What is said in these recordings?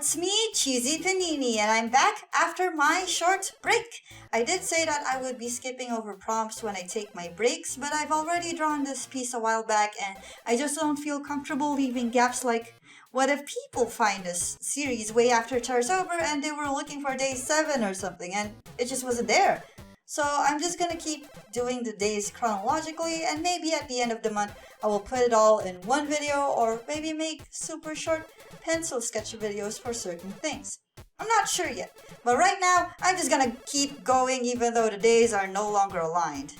it's me, CheesyPaninie, and I'm back after my short break. I did say that I would be skipping over prompts when I take my breaks, but I've already drawn this piece a while back, and I just don't feel comfortable leaving gaps like, what if people find this series way after Terratober and they were looking for day 7 or something, and it just wasn't there? So I'm just gonna keep doing the days chronologically, and maybe at the end of the month I will put it all in one video, or maybe make super short pencil sketch videos for certain things. I'm not sure yet, but right now I'm just gonna keep going even though the days are no longer aligned.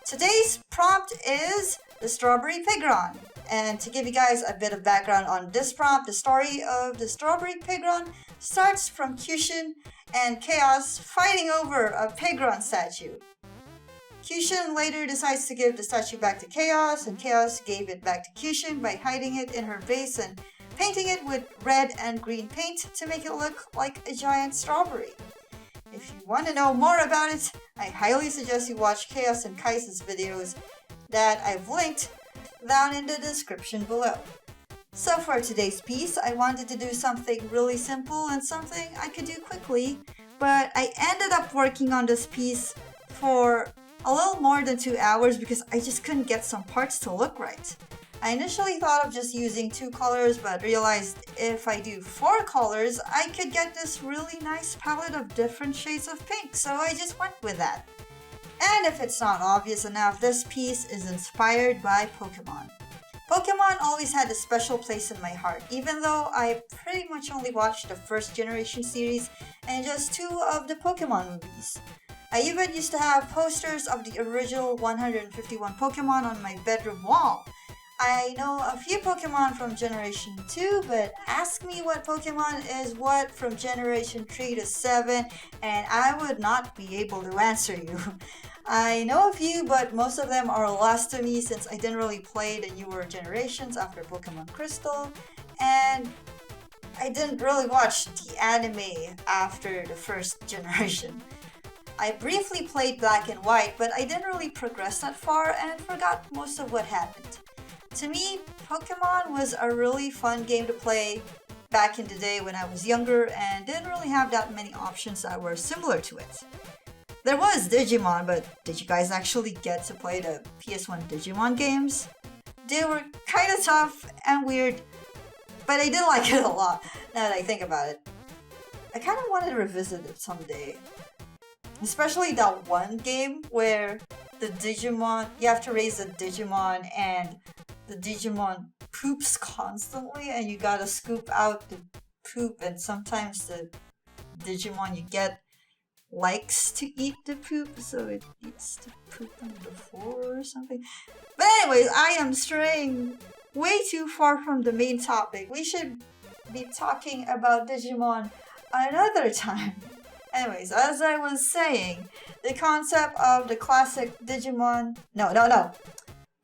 Today's prompt is the Strawberry Pigron. And to give you guys a bit of background on this prompt, the story of the Strawberry Pigron starts from Kyushin and Khaios fighting over a Pigron statue. Kyushin later decides to give the statue back to Khaios, and Khaios gave it back to Kyushin by hiding it in her vase and painting it with red and green paint to make it look like a giant strawberry. If you want to know more about it, I highly suggest you watch Khaios and Kai's videos that I've linked down in the description below. So for today's piece, I wanted to do something really simple and something I could do quickly, but I ended up working on this piece for a little more than 2 hours because I just couldn't get some parts to look right. I initially thought of just using 2 colors, but realized if I do 4 colors, I could get this really nice palette of different shades of pink, so I just went with that. And if it's not obvious enough, this piece is inspired by Pokemon. Pokemon always had a special place in my heart, even though I pretty much only watched the first generation series and just 2 of the Pokemon movies. I even used to have posters of the original 151 Pokemon on my bedroom wall. I know a few Pokemon from Generation 2, but ask me what Pokemon is what from Generation 3 to 7, and I would not be able to answer you. I know a few, but most of them are lost to me since I didn't really play the newer generations after Pokemon Crystal, and I didn't really watch the anime after the first generation. I briefly played Black and White, but I didn't really progress that far and forgot most of what happened. To me, Pokemon was a really fun game to play back in the day when I was younger and didn't really have that many options that were similar to it. There was Digimon, but did you guys actually get to play the PS1 Digimon games? They were kinda tough and weird, but I did like it a lot now that I think about it. I kinda wanted to revisit it someday. Especially that one game where the Digimon, you have to raise a Digimon and the Digimon poops constantly and you gotta scoop out the poop, and sometimes the Digimon you get likes to eat the poop, so it eats the poop on the floor or something. But anyways, I am straying way too far from the main topic. We should be talking about Digimon another time. Anyways, as I was saying, the concept of the classic Digimon...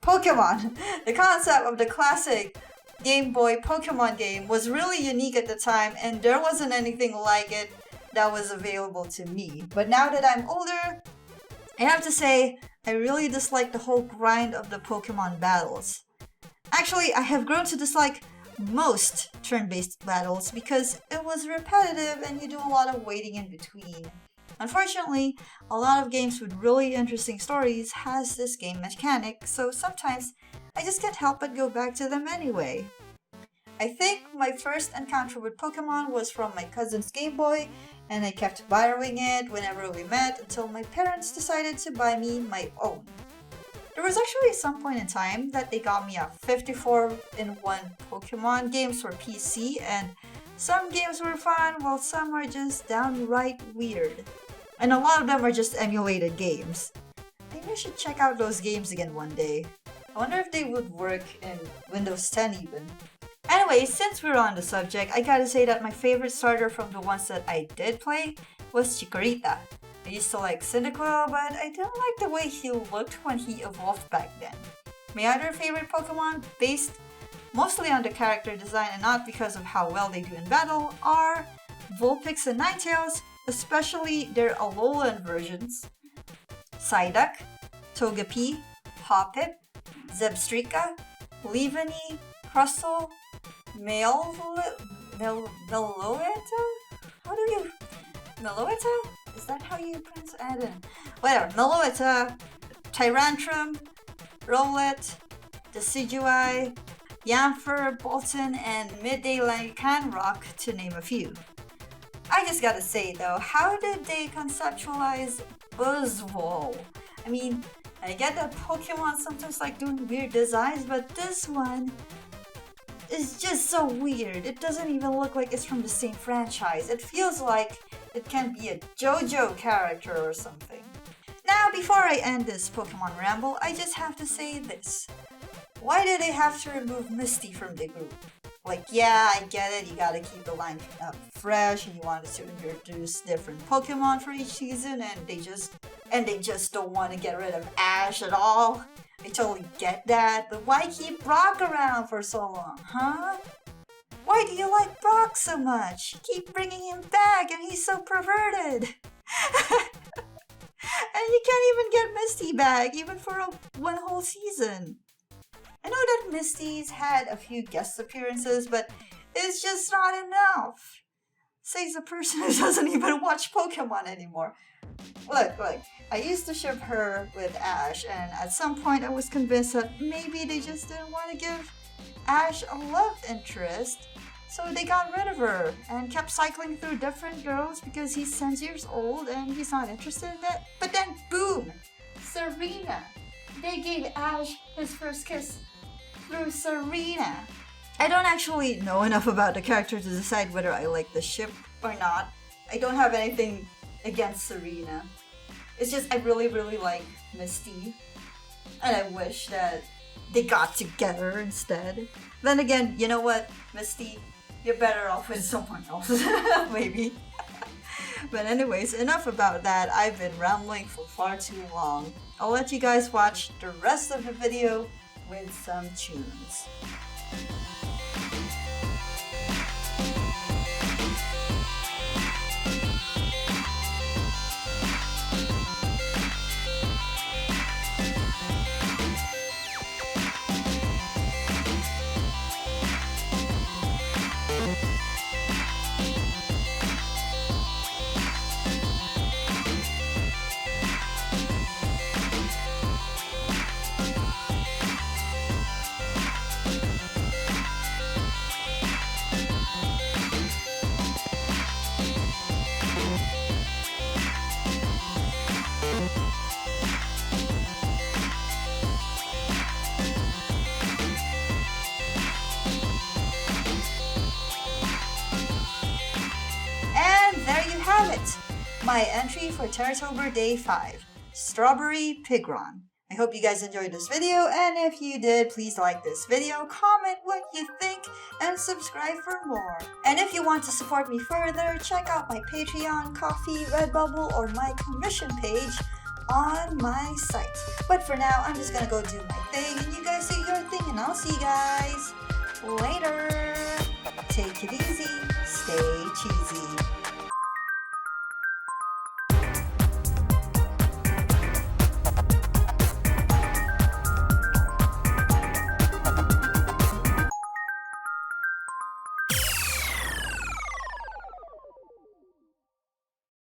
Pokemon! The concept of the classic Game Boy Pokemon game was really unique at the time, and there wasn't anything like it that was available to me. But now that I'm older, I have to say, I really dislike the whole grind of the Pokemon battles. Actually, I have grown to dislike most turn-based battles because it was repetitive and you do a lot of waiting in between. Unfortunately, a lot of games with really interesting stories has this game mechanic, so sometimes I just can't help but go back to them anyway. I think my first encounter with Pokemon was from my cousin's Game Boy, and I kept borrowing it whenever we met until my parents decided to buy me my own. There was actually some point in time that they got me a 54-in-1 Pokemon games for PC, and some games were fun while some are just downright weird. And a lot of them are just emulated games. Maybe I should check out those games again one day. I wonder if they would work in Windows 10 even. Anyway, since we're on the subject, I gotta say that my favorite starter from the ones that I did play was Chikorita. I used to like Cyndaquil, but I didn't like the way he looked when he evolved back then. My other favorite Pokemon, based mostly on the character design and not because of how well they do in battle, are Vulpix and Ninetales, especially their Alolan versions, Psyduck, Togepi, Hoppip, Zebstrika, Leavanny, Crustle, Meloetta? How do you... Meloetta? Is that how you pronounce it? I don't know. Whatever. Meloetta, Tyrantrum, Rowlet, Decidueye, Yamfer, Bolton, and Midday Lycanroc, to name a few. I just gotta say though, how did they conceptualize Buzzwole? I mean, I get that Pokemon sometimes like doing weird designs, but this one is just so weird. It doesn't even look like it's from the same franchise. It feels like it can be a JoJo character or something. Now, before I end this Pokemon ramble, I just have to say this. Why did they have to remove Misty from the group? Like, yeah, I get it, you gotta keep the line fresh, and you wanted to introduce different Pokemon for each season, and they just don't want to get rid of Ash at all. I totally get that, but why keep Brock around for so long, huh? Why do you like Brock so much? You keep bringing him back, and he's so perverted. And you can't even get Misty back, even for one whole season. I know that Misty's had a few guest appearances, but it's just not enough. Says a person who doesn't even watch Pokemon anymore. Look, I used to ship her with Ash, and at some point I was convinced that maybe they just didn't want to give Ash a love interest, so they got rid of her and kept cycling through different girls because he's 10 years old and he's not interested in that. But then, boom! Serena! They gave Ash his first kiss through Serena. I don't actually know enough about the character to decide whether I like the ship or not. I don't have anything against Serena. It's just I really, really like Misty. And I wish that they got together instead. Then again, you know what, Misty? You're better off with someone else. Maybe. But anyways, enough about that. I've been rambling for far too long. I'll let you guys watch the rest of the video with some tunes. My entry for Terratober Day 5, Strawberry Pigron. I hope you guys enjoyed this video, and if you did, please like this video, comment what you think, and subscribe for more. And if you want to support me further, check out my Patreon, Ko-fi, Redbubble, or my commission page on my site. But for now, I'm just gonna go do my thing, and you guys do your thing, and I'll see you guys later. Take it easy, stay cheesy.